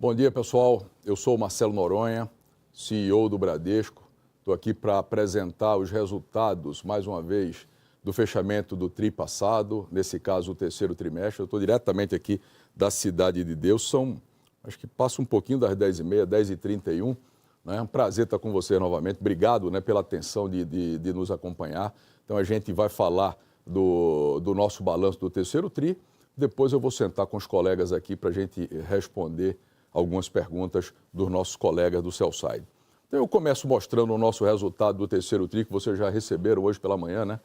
Bom dia, pessoal. Eu sou o Marcelo Noronha, CEO do Bradesco. Estou aqui para apresentar os resultados, mais uma vez, do fechamento do TRI passado, nesse caso, o terceiro trimestre. Eu estou diretamente aqui da Cidade de Deus. Acho que passa um pouquinho das 10h30, 10h31. É um prazer estar com você novamente. Obrigado, pela atenção de nos acompanhar. Então, a gente vai falar do nosso balanço do terceiro TRI. Depois eu vou sentar com os colegas aqui para a gente responder algumas perguntas dos nossos colegas do Sell-Side. Então, eu começo mostrando o nosso resultado do terceiro TRI, que vocês já receberam hoje pela manhã,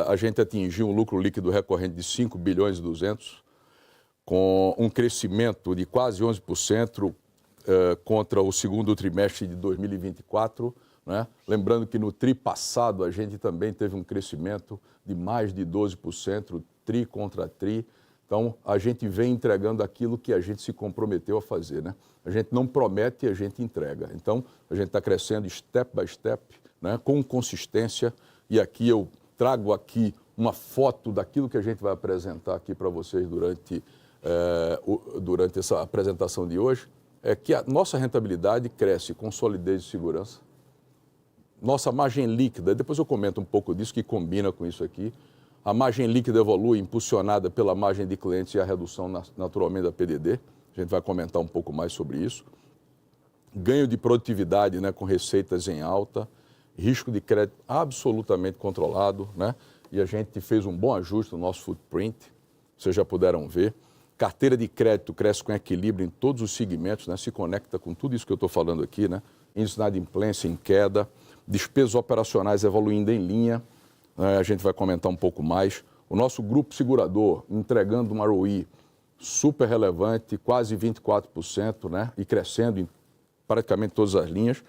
a gente atingiu um lucro líquido recorrente de 5 bilhões e 200, com um crescimento de quase 11% contra o segundo trimestre de 2024. Lembrando que no TRI passado a gente também teve um crescimento de mais de 12%, TRI contra TRI. Então, a gente vem entregando aquilo que a gente se comprometeu a fazer, A gente não promete, a gente entrega. Então, a gente está crescendo step by step, com consistência. E aqui eu trago aqui uma foto daquilo que a gente vai apresentar aqui para vocês durante essa apresentação de hoje. É que a nossa rentabilidade cresce com solidez e segurança. Nossa margem líquida, depois eu comento um pouco disso, que combina com isso aqui. A margem líquida evolui, impulsionada pela margem de clientes e a redução naturalmente da PDD. A gente vai comentar um pouco mais sobre isso. Ganho de produtividade, com receitas em alta. Risco de crédito absolutamente controlado, E a gente fez um bom ajuste no nosso footprint, vocês já puderam ver. Carteira de crédito cresce com equilíbrio em todos os segmentos, se conecta com tudo isso que eu estou falando aqui, Índice de inadimplência em queda. Despesas operacionais evoluindo em linha. A gente vai comentar um pouco mais. O nosso grupo segurador entregando uma ROI super relevante, quase 24%, e crescendo em praticamente todas as linhas.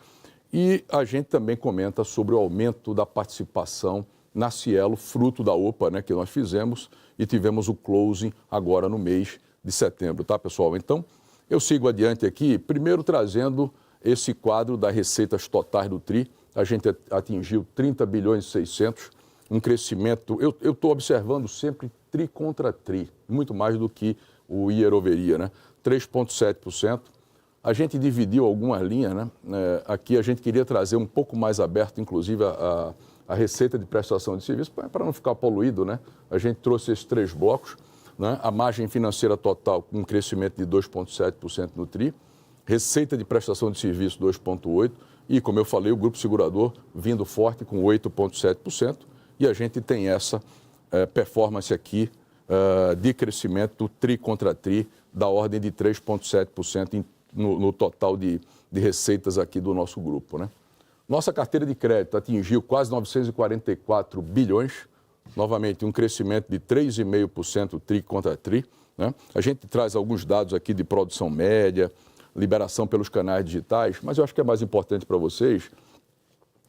E a gente também comenta sobre o aumento da participação na Cielo, fruto da OPA, que nós fizemos e tivemos o closing agora no mês de setembro, tá, pessoal? Então, eu sigo adiante aqui, primeiro trazendo esse quadro das receitas totais do TRI. A gente atingiu 30 bilhões e 600, um crescimento, eu estou observando sempre TRI contra TRI, muito mais do que o year over year, 3,7%. A gente dividiu algumas linhas, aqui a gente queria trazer um pouco mais aberto, inclusive, a receita de prestação de serviço, para não ficar poluído, A gente trouxe esses três blocos, A margem financeira total com um crescimento de 2,7% no TRI, receita de prestação de serviço 2,8%, e, como eu falei, o grupo segurador vindo forte com 8,7%, e a gente tem essa performance aqui de crescimento TRI contra TRI da ordem de 3,7% no total de receitas aqui do nosso grupo, Nossa carteira de crédito atingiu quase 944 bilhões, novamente um crescimento de 3,5% TRI contra TRI, A gente traz alguns dados aqui de produção média, liberação pelos canais digitais, mas eu acho que é mais importante para vocês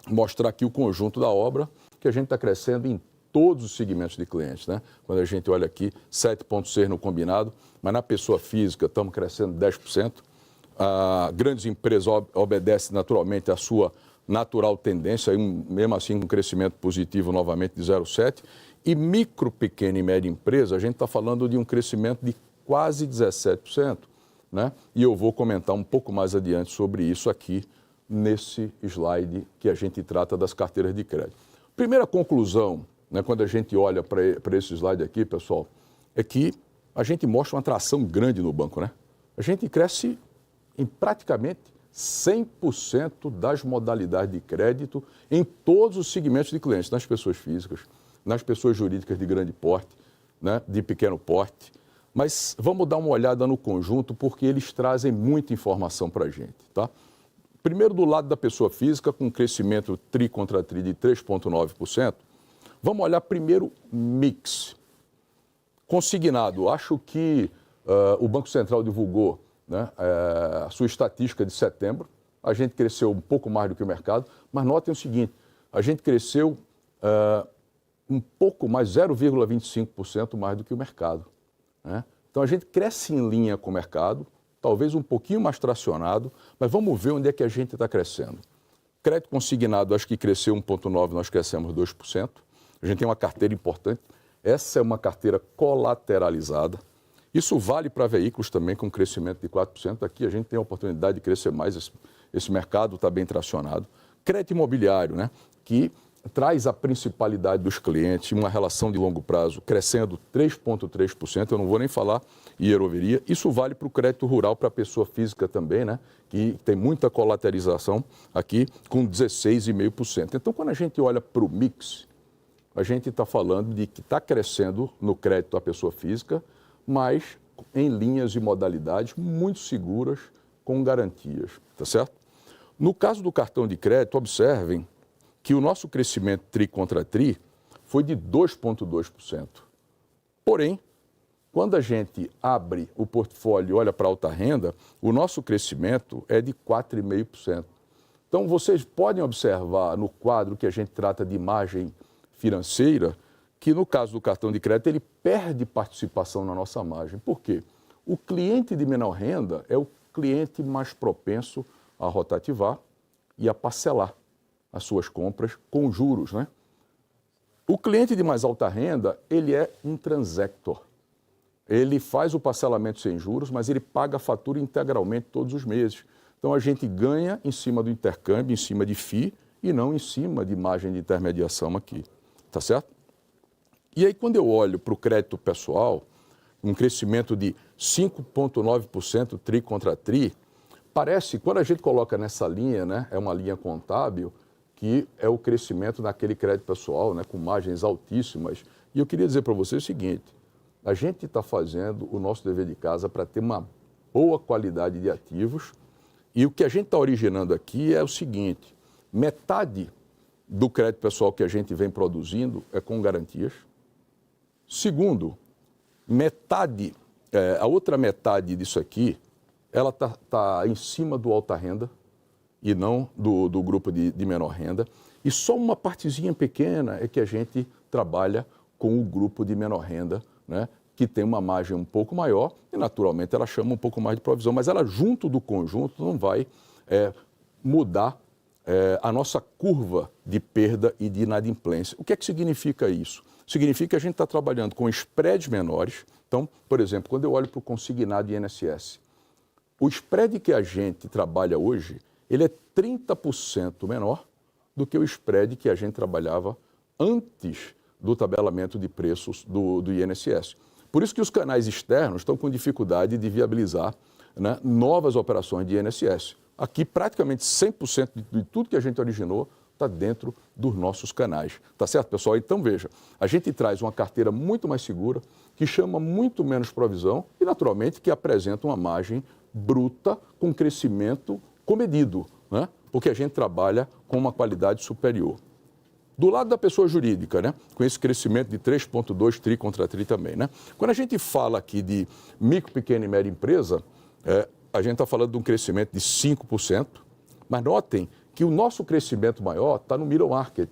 mostrar aqui o conjunto da obra, que a gente está crescendo em todos os segmentos de clientes, Quando a gente olha aqui, 7,6% no combinado, mas na pessoa física estamos crescendo 10%. Grandes empresas obedecem naturalmente à sua natural tendência, mesmo assim com um crescimento positivo novamente de 0,7%. E micro, pequena e média empresa, a gente está falando de um crescimento de quase 17%, E eu vou comentar um pouco mais adiante sobre isso aqui, nesse slide que a gente trata das carteiras de crédito. Primeira conclusão, quando a gente olha para esse slide aqui, pessoal, é que a gente mostra uma atração grande no banco, A gente cresce em praticamente 100% das modalidades de crédito em todos os segmentos de clientes, nas pessoas físicas, nas pessoas jurídicas de grande porte, de pequeno porte. Mas vamos dar uma olhada no conjunto, porque eles trazem muita informação para a gente, tá? Primeiro, do lado da pessoa física, com um crescimento TRI contra TRI de 3,9%. Vamos olhar primeiro mix. Consignado, acho que o Banco Central divulgou a sua estatística de setembro. A gente cresceu um pouco mais do que o mercado, mas notem o seguinte, a gente cresceu um pouco mais, 0,25% mais do que o mercado. Então, a gente cresce em linha com o mercado, talvez um pouquinho mais tracionado, mas vamos ver onde é que a gente está crescendo. Crédito consignado, acho que cresceu 1,9%, nós crescemos 2%. A gente tem uma carteira importante. Essa é uma carteira colateralizada. Isso vale para veículos também com crescimento de 4%. Aqui a gente tem a oportunidade de crescer mais, esse mercado está bem tracionado. Crédito imobiliário, né, que traz a principalidade dos clientes, uma relação de longo prazo crescendo 3,3%, eu não vou nem falar em hieroveria. Isso vale para o crédito rural para a pessoa física também, né, que tem muita colateralização aqui, com 16,5%. Então, quando a gente olha para o mix, a gente está falando de que está crescendo no crédito à pessoa física, mas em linhas e modalidades muito seguras, com garantias, tá certo? No caso do cartão de crédito, observem que o nosso crescimento TRI contra TRI foi de 2,2%. Porém, quando a gente abre o portfólio e olha para a alta renda, o nosso crescimento é de 4,5%. Então, vocês podem observar no quadro que a gente trata de margem financeira, que no caso do cartão de crédito, ele perde participação na nossa margem. Por quê? O cliente de menor renda é o cliente mais propenso a rotativar e a parcelar as suas compras com juros, né? O cliente de mais alta renda, ele é um transactor. Ele faz o parcelamento sem juros, mas ele paga a fatura integralmente todos os meses. Então, a gente ganha em cima do intercâmbio, em cima de FII, e não em cima de margem de intermediação aqui. Tá certo? E aí, quando eu olho para o crédito pessoal, um crescimento de 5,9% TRI contra TRI, parece, quando a gente coloca nessa linha, né, é uma linha contábil, que é o crescimento naquele crédito pessoal, né, com margens altíssimas. E eu queria dizer para você o seguinte, a gente está fazendo o nosso dever de casa para ter uma boa qualidade de ativos, e o que a gente está originando aqui é o seguinte, metade do crédito pessoal que a gente vem produzindo é com garantias. Segundo, a outra metade disso aqui, ela tá em cima do alta renda e não do grupo de menor renda. E só uma partezinha pequena é que a gente trabalha com o grupo de menor renda, né, que tem uma margem um pouco maior e, naturalmente, ela chama um pouco mais de provisão. Mas ela, junto do conjunto, não vai mudar a nossa curva de perda e de inadimplência. O que é que significa isso? Significa que a gente está trabalhando com spreads menores. Então, por exemplo, quando eu olho para o consignado INSS, o spread que a gente trabalha hoje, ele é 30% menor do que o spread que a gente trabalhava antes do tabelamento de preços do INSS. Por isso que os canais externos estão com dificuldade de viabilizar, né, novas operações de INSS. Aqui, praticamente 100% de tudo que a gente originou está dentro dos nossos canais. Tá certo, pessoal? Então, veja, a gente traz uma carteira muito mais segura, que chama muito menos provisão e, naturalmente, que apresenta uma margem bruta com crescimento comedido, né? Porque a gente trabalha com uma qualidade superior. Do lado da pessoa jurídica, né, com esse crescimento de 3,2 TRI contra TRI também, né? Quando a gente fala aqui de micro, pequena e média empresa, a gente está falando de um crescimento de 5%, mas notem que o nosso crescimento maior está no middle market,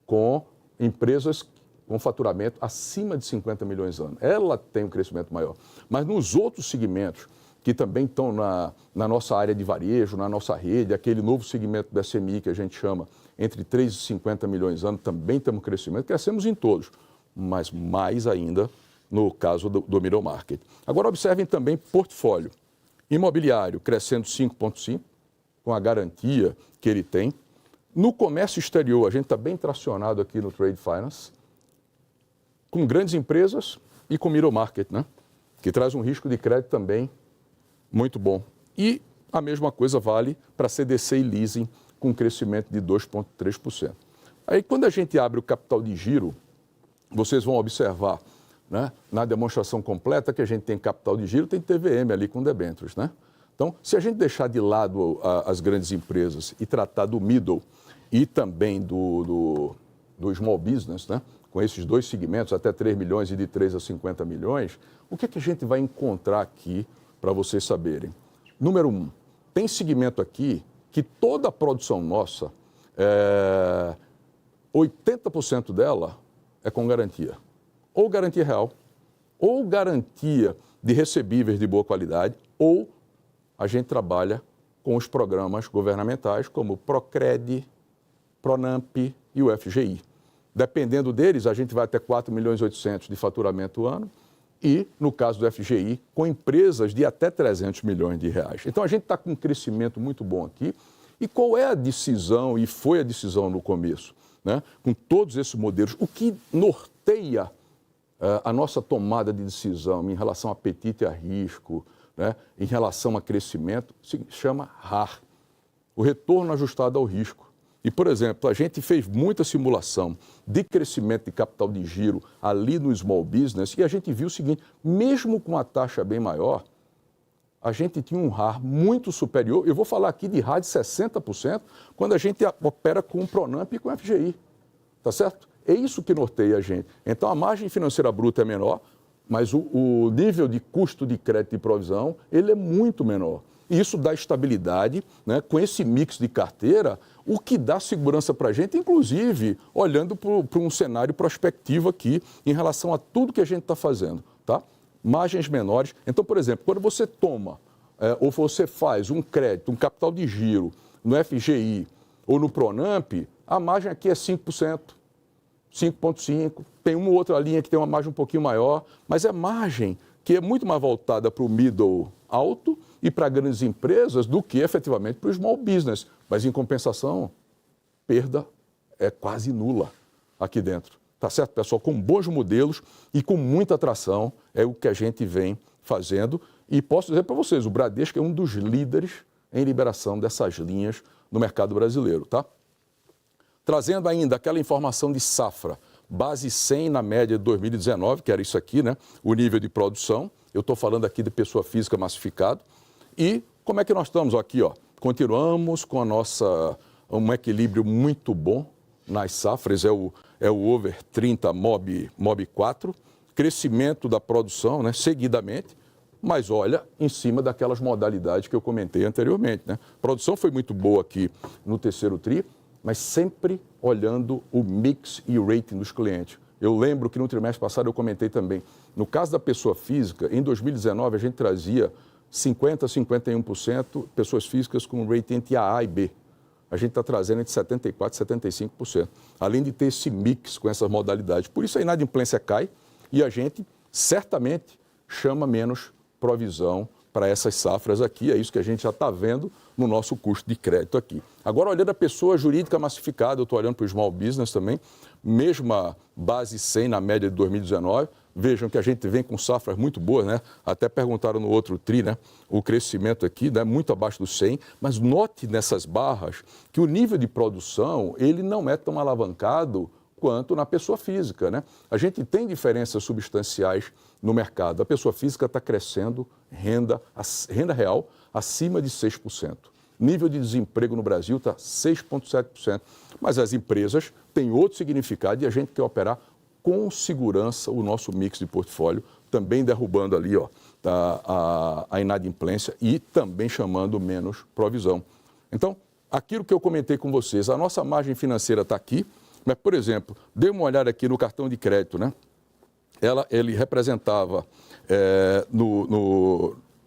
com empresas com faturamento acima de 50 milhões ano. Ela tem um crescimento maior. Mas nos outros segmentos, que também estão na nossa área de varejo, na nossa rede, aquele novo segmento da SMI que a gente chama entre 3 e 50 milhões ano, também temos crescimento, crescemos em todos, mas mais ainda no caso do middle market. Agora observem também portfólio. Imobiliário crescendo 5,5%, com a garantia que ele tem. No comércio exterior, a gente está bem tracionado aqui no Trade Finance, com grandes empresas e com middle market, né? Que traz um risco de crédito também muito bom. E a mesma coisa vale para CDC e leasing, com crescimento de 2,3%. Aí, quando a gente abre o capital de giro, vocês vão observar, né, na demonstração completa que a gente tem capital de giro, tem TVM ali com debêntures, né? Então, se a gente deixar de lado as grandes empresas e tratar do middle e também do small business, né, com esses dois segmentos, até 3 milhões e de 3 a 50 milhões, o que é que a gente vai encontrar aqui para vocês saberem? Número 1, tem segmento aqui que toda a produção nossa, 80% dela é com garantia. Ou garantia real, ou garantia de recebíveis de boa qualidade, ou a gente trabalha com os programas governamentais como o Procred, Pronamp e o FGI. Dependendo deles, a gente vai até 4 milhões e 800 de faturamento ano e, no caso do FGI, com empresas de até 300 milhões de reais. Então, a gente está com um crescimento muito bom aqui. E qual é a decisão, e foi a decisão no começo, né? Com todos esses modelos, o que norteia a nossa tomada de decisão em relação a apetite e a risco, né? Em relação a crescimento, se chama RAR, o retorno ajustado ao risco. E, por exemplo, a gente fez muita simulação de crescimento de capital de giro ali no small business e a gente viu o seguinte, mesmo com a taxa bem maior, a gente tinha um RAR muito superior, eu vou falar aqui de RAR de 60%, quando a gente opera com o Pronamp e com o FGI, tá certo? É isso que norteia a gente. Então, a margem financeira bruta é menor, mas o nível de custo de crédito e provisão, ele é muito menor. E isso dá estabilidade, né? Com esse mix de carteira, o que dá segurança para a gente, inclusive olhando para um cenário prospectivo aqui em relação a tudo que a gente está fazendo, tá? Margens menores. Então, por exemplo, quando você toma ou você faz um crédito, um capital de giro no FGI ou no Pronamp, a margem aqui é 5%, 5,5%. Tem uma ou outra linha que tem uma margem um pouquinho maior, mas é margem que é muito mais voltada para o middle alto e para grandes empresas do que efetivamente para o small business. Mas, em compensação, perda é quase nula aqui dentro. Tá certo, pessoal? Com bons modelos e com muita atração é o que a gente vem fazendo. E posso dizer para vocês, o Bradesco é um dos líderes em liberação dessas linhas no mercado brasileiro, tá? Trazendo ainda aquela informação de safra, base 100 na média de 2019, que era isso aqui, né? O nível de produção. Eu estou falando aqui de pessoa física massificado. E como é que nós estamos aqui, ó? Continuamos com um equilíbrio muito bom nas safras, é o over 30 MOB 4, crescimento da produção, né, seguidamente, mas olha, em cima daquelas modalidades que eu comentei anteriormente, né? A produção foi muito boa aqui no terceiro tri, mas sempre olhando o mix e o rating dos clientes. Eu lembro que no trimestre passado eu comentei também, no caso da pessoa física, em 2019 a gente trazia 50% a 51% pessoas físicas com rating entre AA e B. A gente está trazendo entre 74% e 75%, além de ter esse mix com essas modalidades. Por isso a inadimplência cai e a gente certamente chama menos provisão para essas safras aqui. É isso que a gente já está vendo no nosso custo de crédito aqui. Agora, olhando a pessoa jurídica massificada, eu estou olhando para o small business também, mesma base 100 na média de 2019. Vejam que a gente vem com safras muito boas, né? Até perguntaram no outro tri, né? O crescimento aqui, né? Muito abaixo do 100, mas note nessas barras que o nível de produção, ele não é tão alavancado quanto na pessoa física, né? A gente tem diferenças substanciais no mercado. A pessoa física está crescendo renda real acima de 6%. Nível de desemprego no Brasil está 6,7%. Mas as empresas têm outro significado e a gente quer operar com segurança o nosso mix de portfólio, também derrubando ali ó, a inadimplência e também chamando menos provisão. Então, aquilo que eu comentei com vocês, a nossa margem financeira está aqui, mas, por exemplo, dê uma olhada aqui no cartão de crédito, né? Ele representava,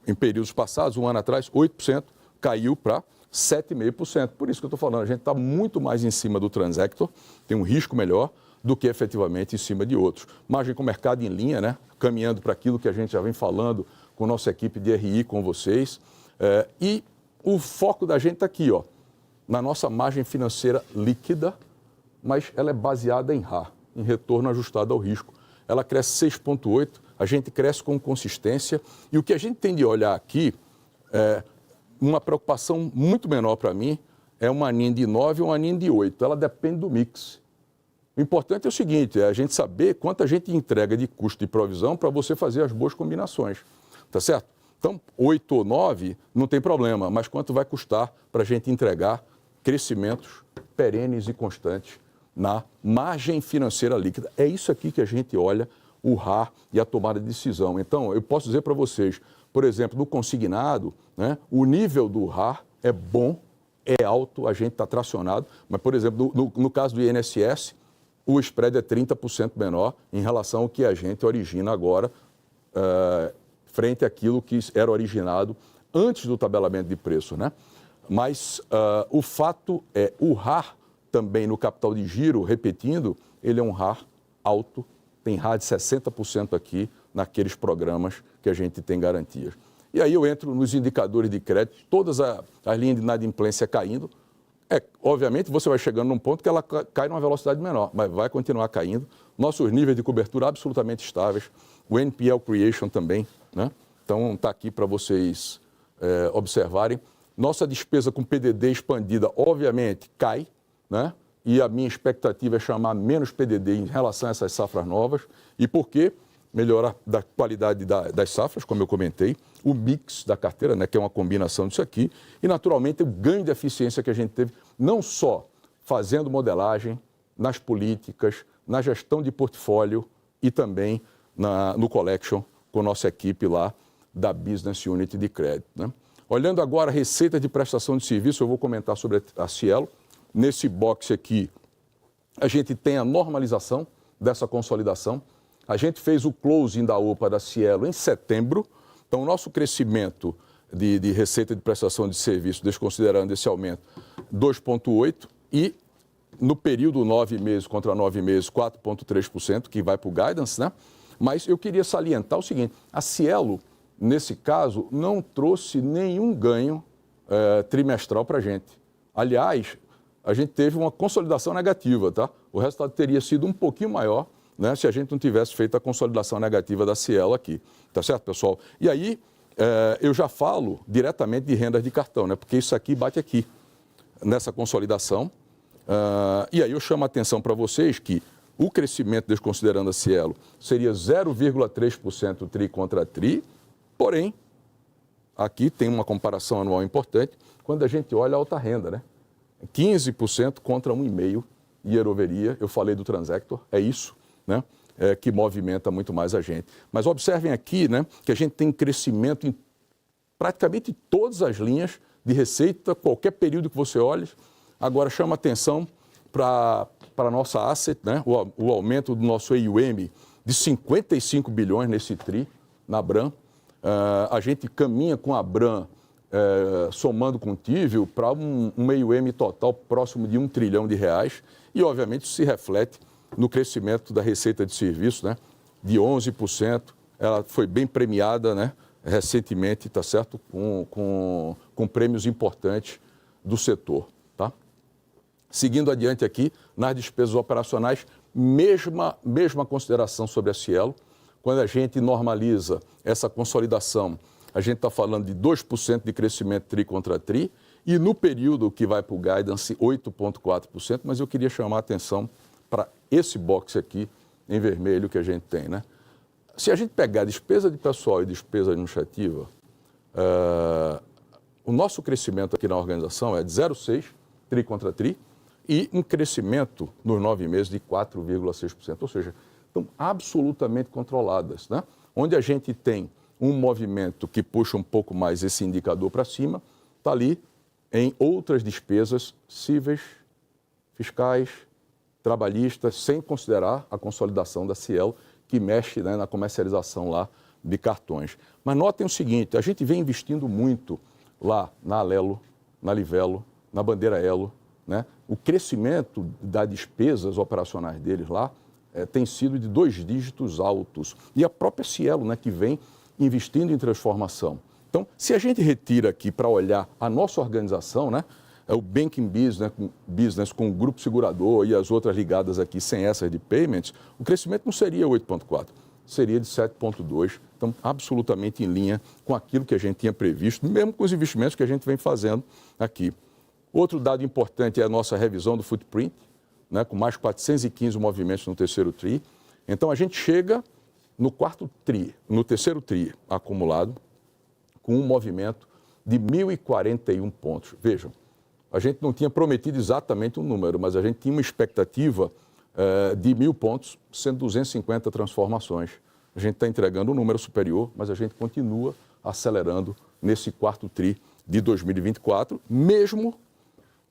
em períodos passados, um ano atrás, 8%, caiu para 7,5%. Por isso que eu estou falando, a gente está muito mais em cima do Transactor, tem um risco melhor do que efetivamente em cima de outros. Margem com o mercado em linha, né? Caminhando para aquilo que a gente já vem falando com nossa equipe de RI, com vocês. E o foco da gente está aqui, ó, na nossa margem financeira líquida, mas ela é baseada em RAR, em retorno ajustado ao risco. Ela cresce 6,8%, a gente cresce com consistência. E o que a gente tem de olhar aqui, uma preocupação muito menor para mim, é uma ANIM de 9 e uma ANIM de 8. Ela depende do mix. O importante é o seguinte, é a gente saber quanto a gente entrega de custo de provisão para você fazer as boas combinações, tá certo? Então, 8 ou 9 não tem problema, mas quanto vai custar para a gente entregar crescimentos perenes e constantes na margem financeira líquida. É isso aqui que a gente olha o RAR e a tomada de decisão. Então, eu posso dizer para vocês, por exemplo, no consignado, né, o nível do RAR é bom, é alto, a gente está tracionado, mas, por exemplo, no caso do INSS, o spread é 30% menor em relação ao que a gente origina agora, frente àquilo que era originado antes do tabelamento de preço, né? Mas o fato é, o RAR também no capital de giro, repetindo, ele é um RAR alto, tem RAR de 60% aqui, naqueles programas que a gente tem garantias. E aí eu entro nos indicadores de crédito, todas as linhas de inadimplência caindo. Obviamente, você vai chegando num ponto que ela cai numa velocidade menor, mas vai continuar caindo. Nossos níveis de cobertura absolutamente estáveis. O NPL Creation também, né? Então, está aqui para vocês observarem. Nossa despesa com PDD expandida, obviamente, cai, né? E a minha expectativa é chamar menos PDD em relação a essas safras novas. E por quê? Melhorar da qualidade das safras, como eu comentei, o mix da carteira, né, que é uma combinação disso aqui, e, naturalmente, o ganho de eficiência que a gente teve, não só fazendo modelagem, nas políticas, na gestão de portfólio e também no collection com a nossa equipe lá da Business Unit de crédito, né? Olhando agora a receita de prestação de serviço, eu vou comentar sobre a Cielo. Nesse box aqui, a gente tem a normalização dessa consolidação. A gente fez o closing da OPA da Cielo em setembro. Então, o nosso crescimento de receita de prestação de serviço, desconsiderando esse aumento, 2,8%. E no período 9 meses contra 9 meses, 4,3%, que vai para o guidance, né? Mas eu queria salientar o seguinte, a Cielo, nesse caso, não trouxe nenhum ganho trimestral para a gente. Aliás, a gente teve uma consolidação negativa, tá? O resultado teria sido um pouquinho maior, né, se a gente não tivesse feito a consolidação negativa da Cielo aqui. Tá certo, pessoal? E aí, eu já falo diretamente de rendas de cartão, né? Porque isso aqui bate aqui, nessa consolidação. E aí eu chamo a atenção para vocês que o crescimento, desconsiderando a Cielo, seria 0,3% TRI contra TRI, porém, aqui tem uma comparação anual importante, quando a gente olha a alta renda, né? 15% contra 1,5% year over year, eu falei do Transactor, é isso, né? Que movimenta muito mais a gente. Mas observem aqui, né, que a gente tem crescimento em praticamente todas as linhas de receita, qualquer período que você olhe. Agora chama atenção para a nossa asset, né, o aumento do nosso AUM de 55 bilhões nesse TRI, na Abram. A gente caminha com a Abram, somando com o Tivio, para um AUM total próximo de R$1 trilhão. E, obviamente, isso se reflete no crescimento da receita de serviço, né, de 11%. Ela foi bem premiada, né, recentemente, tá certo? Com prêmios importantes do setor. Tá? Seguindo adiante aqui, nas despesas operacionais, mesma consideração sobre a Cielo. Quando a gente normaliza essa consolidação, a gente está falando de 2% de crescimento TRI contra TRI, e no período que vai para o guidance, 8,4%, mas eu queria chamar a atenção para esse box aqui, em vermelho, que a gente tem, né? Se a gente pegar despesa de pessoal e despesa administrativa, o nosso crescimento aqui na organização é de 0,6%, TRI contra TRI, e um crescimento nos 9 meses de 4,6%, ou seja, estão absolutamente controladas, né? Onde a gente tem um movimento que puxa um pouco mais esse indicador para cima, está ali em outras despesas cíveis, fiscais, trabalhistas, sem considerar a consolidação da Cielo, que mexe, né, na comercialização lá de cartões. Mas notem o seguinte, a gente vem investindo muito lá na Alelo, na Livelo, na Bandeira Elo, né? O crescimento das despesas operacionais deles lá tem sido de 2 dígitos altos. E a própria Cielo, né, que vem investindo em transformação. Então, se a gente retira aqui para olhar a nossa organização, né, o Banking Business com o Grupo Segurador e as outras ligadas aqui, sem essas de Payments, o crescimento não seria 8,4%, seria de 7,2%. Então, absolutamente em linha com aquilo que a gente tinha previsto, mesmo com os investimentos que a gente vem fazendo aqui. Outro dado importante é a nossa revisão do footprint, né, com mais 415 movimentos no terceiro TRI. Então, a gente chega no terceiro TRI acumulado, com um movimento de 1.041 pontos. Vejam, a gente não tinha prometido exatamente um número, mas a gente tinha uma expectativa de 1.000 pontos, sendo 250 transformações. A gente está entregando um número superior, mas a gente continua acelerando nesse quarto TRI de 2024, mesmo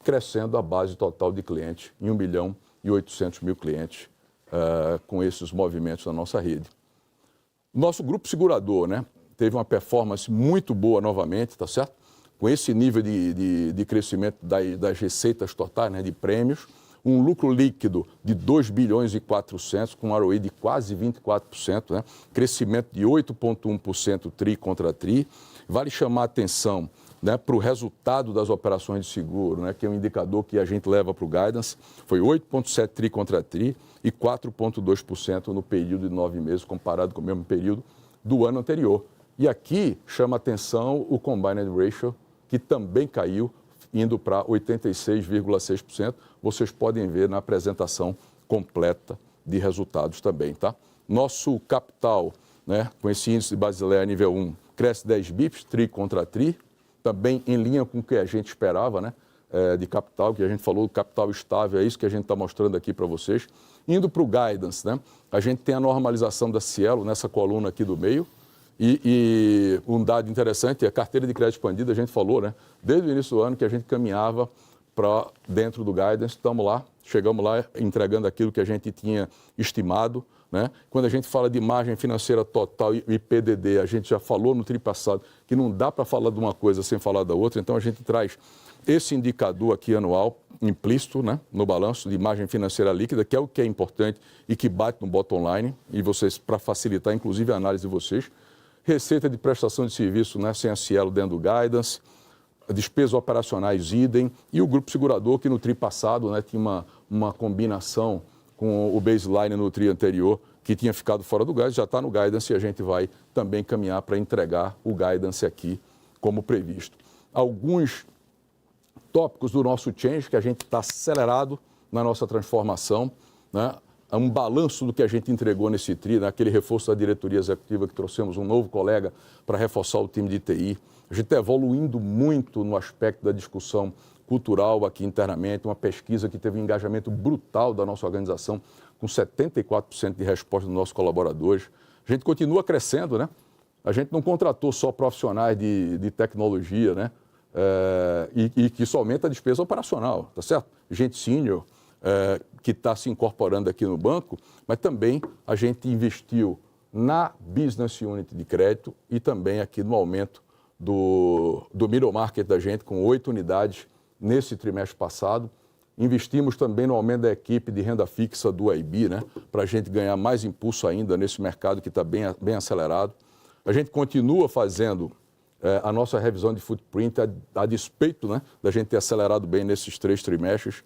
crescendo a base total de clientes em 1.800.000 clientes com esses movimentos na nossa rede. Nosso grupo segurador, né, teve uma performance muito boa novamente, tá certo? Com esse nível de crescimento das receitas totais, né, de prêmios, um lucro líquido de 2 bilhões e 400, com um ROE de quase 24%, né? Crescimento de 8,1% TRI contra TRI. Vale chamar a atenção, né, para o resultado das operações de seguro, né, que é um indicador que a gente leva para o guidance, foi 8,7% TRI contra TRI e 4,2% no período de 9 meses, comparado com o mesmo período do ano anterior. E aqui chama a atenção o Combined Ratio, que também caiu, indo para 86,6%. Vocês podem ver na apresentação completa de resultados também, tá? Nosso capital, né, com esse índice de Basileia nível 1, cresce 10 bips, TRI contra TRI, também em linha com o que a gente esperava, né, de capital, que a gente falou, capital estável, é isso que a gente está mostrando aqui para vocês. Indo para o guidance, né, a gente tem a normalização da Cielo nessa coluna aqui do meio, e um dado interessante é a carteira de crédito expandida, a gente falou, né, desde o início do ano que a gente caminhava para dentro do guidance, estamos lá, chegamos lá entregando aquilo que a gente tinha estimado, né? Quando a gente fala de margem financeira total e PDD, a gente já falou no TRI passado que não dá para falar de uma coisa sem falar da outra, então a gente traz esse indicador aqui anual implícito, né, no balanço de margem financeira líquida, que é o que é importante e que bate no bottom line, e vocês, para facilitar inclusive a análise de vocês, receita de prestação de serviço, né, sem a Cielo dentro do guidance, despesas operacionais idem, e o grupo segurador que no TRI passado, né, tinha uma combinação com o baseline no TRI anterior, que tinha ficado fora do guidance, já está no guidance e a gente vai também caminhar para entregar o guidance aqui como previsto. Alguns tópicos do nosso change, que a gente está acelerado na nossa transformação, né? Um balanço do que a gente entregou nesse TRI, naquele reforço da diretoria executiva, que trouxemos um novo colega para reforçar o time de TI. A gente está evoluindo muito no aspecto da discussão cultural aqui internamente, uma pesquisa que teve um engajamento brutal da nossa organização, com 74% de resposta dos nossos colaboradores. A gente continua crescendo, né? A gente não contratou só profissionais de tecnologia, né? E que isso aumenta a despesa operacional, tá certo? Gente sênior que está se incorporando aqui no banco, mas também a gente investiu na business unit de crédito e também aqui no aumento do middle market da gente, com 8 unidades nesse trimestre passado. Investimos também no aumento da equipe de renda fixa do IB, né, para a gente ganhar mais impulso ainda nesse mercado que está bem acelerado. A gente continua fazendo a nossa revisão de footprint a despeito, né, da gente ter acelerado bem nesses 3 trimestres.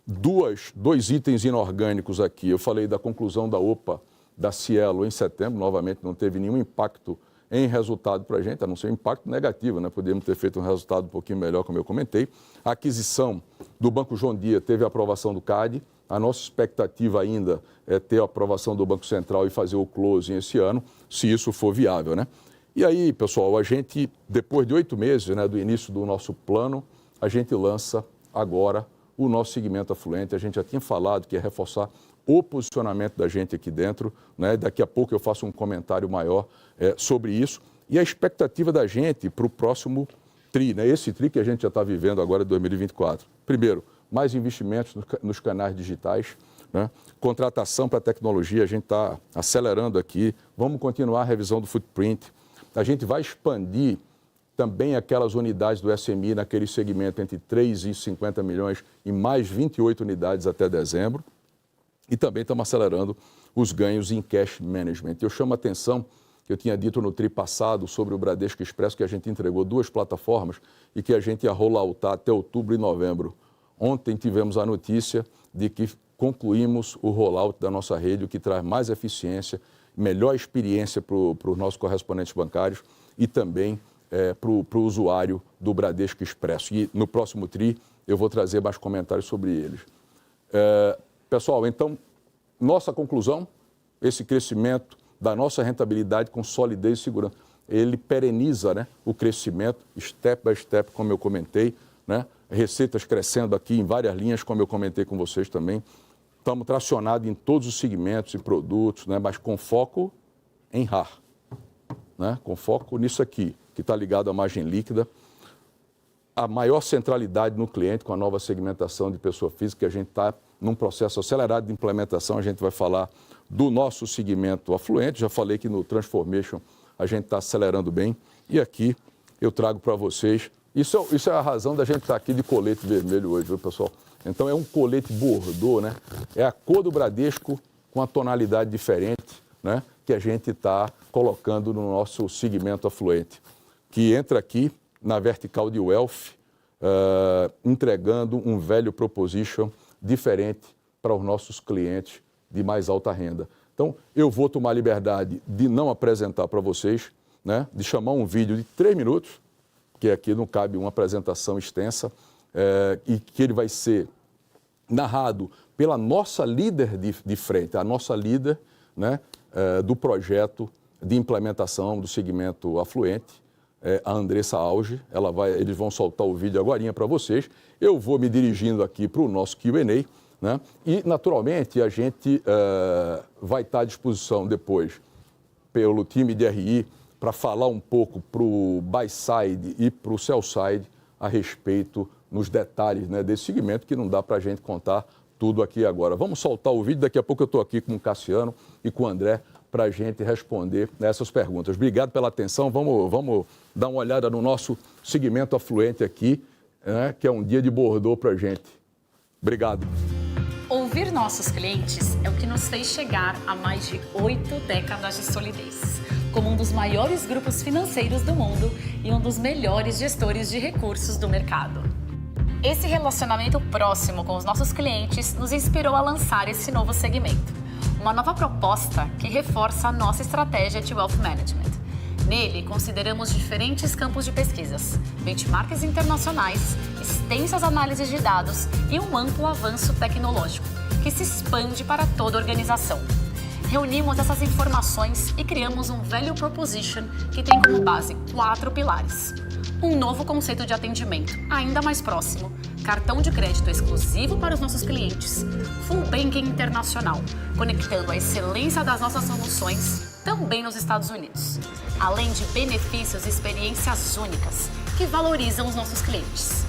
Dois itens inorgânicos aqui. Eu falei da conclusão da OPA da Cielo em setembro, novamente não teve nenhum impacto em resultado para a gente, a não ser um impacto negativo, né? Podíamos ter feito um resultado um pouquinho melhor, como eu comentei. A aquisição do Banco João Dia teve a aprovação do CAD. A nossa expectativa ainda é ter a aprovação do Banco Central e fazer o closing esse ano, se isso for viável, né? E aí, pessoal, a gente, depois de 8 meses, né, do início do nosso plano, a gente lança agora o nosso segmento afluente. A gente já tinha falado que ia reforçar o posicionamento da gente aqui dentro, né? Daqui a pouco eu faço um comentário maior sobre isso. E a expectativa da gente para o próximo TRI, né? Esse TRI que a gente já está vivendo agora em 2024. Primeiro, mais investimentos nos canais digitais, né? Contratação para tecnologia, a gente está acelerando aqui. Vamos continuar a revisão do footprint. A gente vai expandir também aquelas unidades do SMI naquele segmento entre 3 e 50 milhões e mais 28 unidades até dezembro. E também estamos acelerando os ganhos em cash management. Eu chamo a atenção, que eu tinha dito no TRI passado sobre o Bradesco Expresso, que a gente entregou 2 plataformas e que a gente ia rolloutar até outubro e novembro. Ontem tivemos a notícia de que concluímos o rollout da nossa rede, o que traz mais eficiência, melhor experiência para os nossos correspondentes bancários e também para o usuário do Bradesco Expresso. E no próximo TRI eu vou trazer mais comentários sobre eles. Pessoal, então, nossa conclusão, esse crescimento da nossa rentabilidade com solidez e segurança, ele pereniza, né, o crescimento, step by step, como eu comentei, né, receitas crescendo aqui em várias linhas, como eu comentei com vocês também. Estamos tracionados em todos os segmentos e produtos, né, mas com foco em RAR, né, com foco nisso aqui, que está ligado à margem líquida. A maior centralidade no cliente com a nova segmentação de pessoa física, que a gente está num processo acelerado de implementação. A gente vai falar do nosso segmento afluente. Já falei que no Transformation a gente está acelerando bem. E aqui eu trago para vocês. Isso é a razão da gente estar aqui de colete vermelho hoje, viu, pessoal? Então é um colete bordô, né? É a cor do Bradesco com a tonalidade diferente, né? Que a gente está colocando no nosso segmento afluente, que entra aqui na vertical de wealth, entregando um value proposition diferente para os nossos clientes de mais alta renda. Então, eu vou tomar a liberdade de não apresentar para vocês, né? De chamar um vídeo de 3 minutos, que aqui não cabe uma apresentação extensa, e que ele vai ser narrado pela nossa líder de frente, a nossa líder, né, do projeto de implementação do segmento afluente, a Andressa Auge. Eles vão soltar o vídeo agorinha para vocês. Eu vou me dirigindo aqui para o nosso Q&A, né, e, naturalmente, a gente vai estar à disposição depois pelo time de RI para falar um pouco para o buy side e para o sell side a respeito nos detalhes, né, desse segmento, que não dá para a gente contar tudo aqui agora. Vamos soltar o vídeo, daqui a pouco eu estou aqui com o Cassiano e com o André para a gente responder essas perguntas. Obrigado pela atenção, vamos dar uma olhada no nosso segmento afluente aqui, né, que é um dia de Bordeaux para a gente. Obrigado. Ouvir nossos clientes é o que nos fez chegar a mais de 8 décadas de solidez, como um dos maiores grupos financeiros do mundo e um dos melhores gestores de recursos do mercado. Esse relacionamento próximo com os nossos clientes nos inspirou a lançar esse novo segmento, uma nova proposta que reforça a nossa estratégia de Wealth Management. Nele, consideramos diferentes campos de pesquisas, benchmarks internacionais, extensas análises de dados e um amplo avanço tecnológico, que se expande para toda a organização. Reunimos essas informações e criamos um Value Proposition que tem como base 4 pilares. Um novo conceito de atendimento, ainda mais próximo, cartão de crédito exclusivo para os nossos clientes, full banking internacional, conectando a excelência das nossas soluções também nos Estados Unidos, além de benefícios e experiências únicas que valorizam os nossos clientes.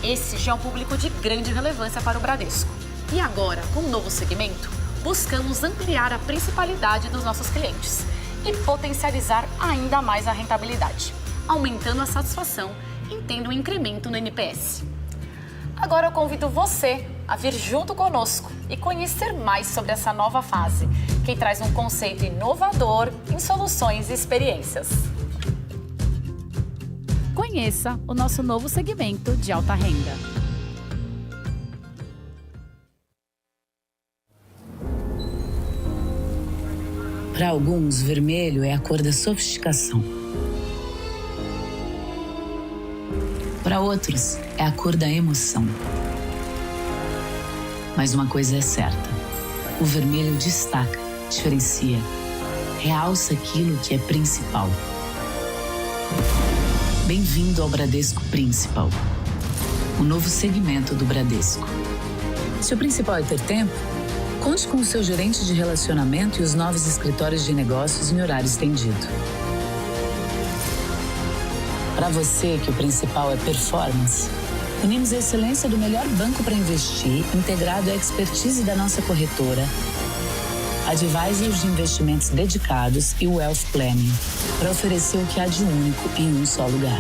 Esse já é um público de grande relevância para o Bradesco. E agora, com um novo segmento, buscamos ampliar a principalidade dos nossos clientes e potencializar ainda mais a rentabilidade, aumentando a satisfação e tendo um incremento no NPS. Agora eu convido você a vir junto conosco e conhecer mais sobre essa nova fase, que traz um conceito inovador em soluções e experiências. Conheça o nosso novo segmento de alta renda. Para alguns, vermelho é a cor da sofisticação. Para outros, é a cor da emoção. Mas uma coisa é certa: o vermelho destaca, diferencia, realça aquilo que é principal. Bem-vindo ao Bradesco Principal, o novo segmento do Bradesco. Se o principal é ter tempo, conte com o seu gerente de relacionamento e os novos escritórios de negócios em horário estendido. Para você que o principal é performance, unimos a excelência do melhor banco para investir, integrado à expertise da nossa corretora, advisors de investimentos dedicados e wealth planning, para oferecer o que há de único em um só lugar.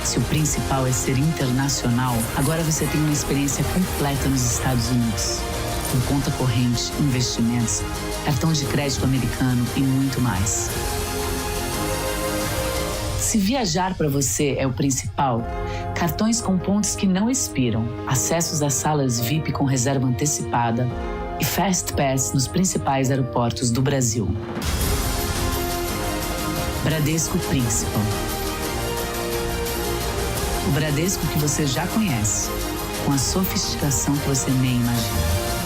Se o principal é ser internacional, agora você tem uma experiência completa nos Estados Unidos, com conta corrente, investimentos, cartão de crédito americano e muito mais. Se viajar para você é o principal, cartões com pontos que não expiram, acessos às salas VIP com reserva antecipada e Fast Pass nos principais aeroportos do Brasil. Bradesco Principal. O Bradesco que você já conhece, com a sofisticação que você nem imagina.